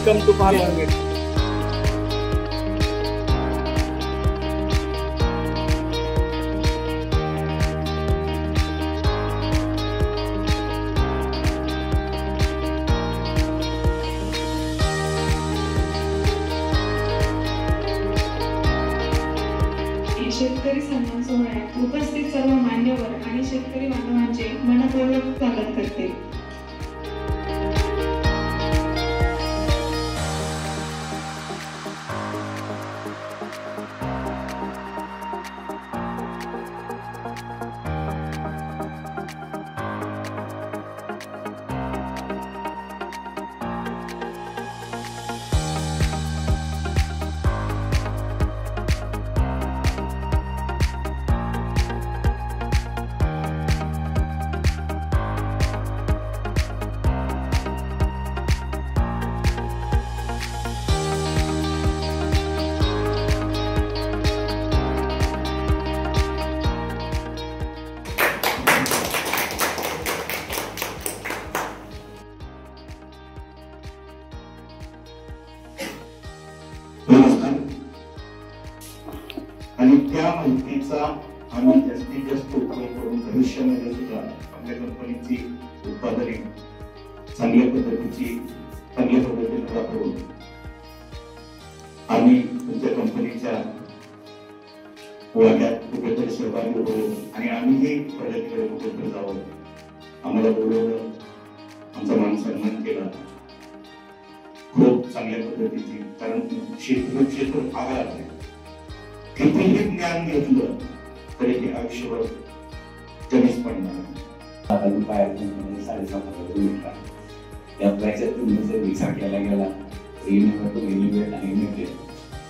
Welcome to form market. शेतकरी सन्मान सोहळ्यात उपस्थित सर्व मान्यवर आणि शेतकरी बांधवांचे मनपूर्वक स्वागत करते. आणि त्या माहितीचा आम्ही जास्तीत जास्त उपयोग करून भविष्यामध्ये सुद्धा आपल्या कंपनीची उत्पादने चांगल्या पद्धतीने वापरून आम्ही तुमच्या कंपनीच्या वाट्यात कुठेतरी सहभागी होऊ आणि आम्हीही प्रगतीकडे कुठेतरी जावं. आम्हाला बोलवलं, आमचा मान सन्मान केला खूप चांगल्या पद्धतीची. कारण क्षेत्र आगार आहे. कितीही ज्ञान घेतलं तरी ते आयुष्यभर कमीच पडणार. 7,500 या प्राइसतून जर विचार केला गेला रिन्युएबल आणि लिमिटेड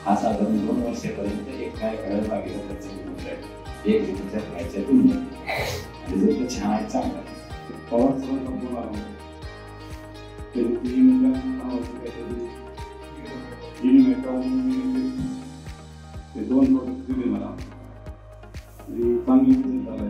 हा साधारण 2 वर्षापर्यंत एका एखाद्या बागेचा खर्च होत आहे 1 लिटरच्या प्राइसच्या तुलनेत. आणि जर तो छान आहे चांगला पॉवर सगळं कंपनी आहे ते 2 प्रोडक्ट दिले मला आणि चांगली रिझल्ट आला.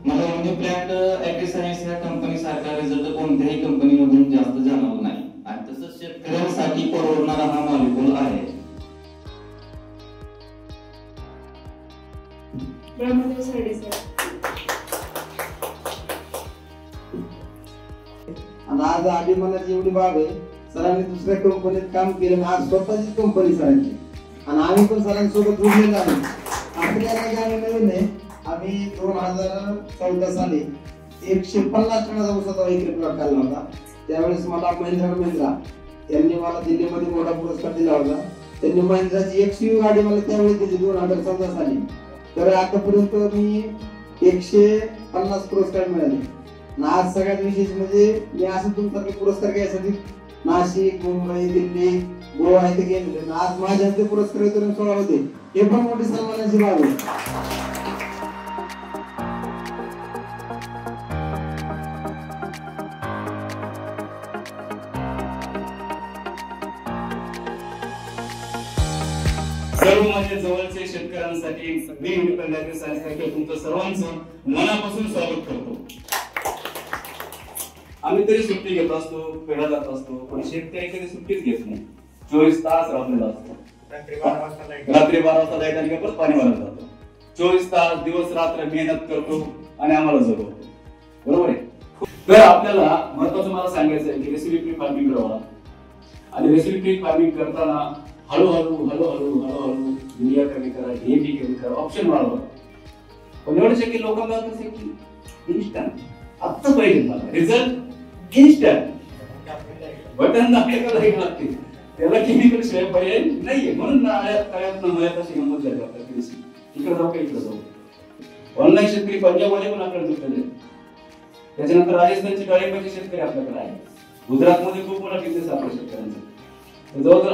मला युनि ब्रँड ॲग्रीसायन्स या कंपनी सारखा रिझल्ट कोणत्याही कंपनीमधून जास्त जाणवला नाही आणि तसंच शेतकऱ्यांसाठी परवडणारा हा मॉलिक्यूल आहे. ब्रह्मदेव सरडे सर. आणि आज अभिमानाची एवढी बाब आहे, सरांनी दुसऱ्या कंपनीत काम केलं, आज स्वतःची कंपनी सरांची आणि आम्ही पण सरांसोबत जोडलेलो आहे. आपल्याला काय नवीन आहे, आम्ही 2014 साली 150 टनाचा ऊसाचा एकरी प्लॉट काढला होता. त्यावेळेस मला महिंद्रा यांनी मला दिल्लीमध्ये मोठा पुरस्कार दिला होता. त्यांनी महिंद्राची XUV गाडी मला त्यावेळेस दिली 2014 साली. तर आतापर्यंत मी 150 पुरस्कार मिळाले. आज सगळ्यात विशेष म्हणजे मी असं तुमच्यासारखे पुरस्कार घ्यायसाठी नाशिक, मुंबई, दिल्ली, गोवा इथे गेलेले. आज माझ्या ते पुरस्कार वितरण सोहळा होते, हे पण मोठी सन्मानाची बाब आहे. सर्व माझ्या जवळचे शेतकऱ्यांसाठी मी ॲग्रीसायन्ससाठी तुमचं सर्वांचं मनापासून स्वागत करतो. आम्ही तरी सुट्टी घेत असतो, पेढा जात असतो, पण शेतकरी कधी सुट्टीच घेत नाही. 24 तास राबलेला असतो. रात्री 12 वाजता लाईट आली परत पाणी भरायला जातो. 24 तास दिवस रात्र मेहनत करतो आणि आम्हाला जगवतो. बरोबर आहे. तर आपल्याला महत्वाचं मला सांगायचं आहे की रेसिपी फ्री फार्मिंग करावा आणि रेसिपी फ्री फार्मिंग करताना हळूहळू युरिया कमी करा, DAP कमी करा, ऑप्शन वाढवा. पण एवढं शक्य लोकांना कसं की इन्स्टंट आत्ता पाहिजे मला रिझल्ट इन्स्टंट बटन दाबायला लागते. त्याला केमिकल शिवाय पर्याय नाहीये. म्हणून तळ्यात नव्यात अशी गंमत झाली आपल्याकडे. इकडे जाऊ का इकडे जाऊ. ऑनलाईन शेतकरी पंजाबमध्ये पण आपल्याला जुटलेले. त्याच्यानंतर राजस्थानचे डाळिंबाचे शेतकरी आपल्याकडे आहे. गुजरातमध्ये खूप मोठा बिझनेस आपल्या शेतकऱ्यांचा. जवळजवळ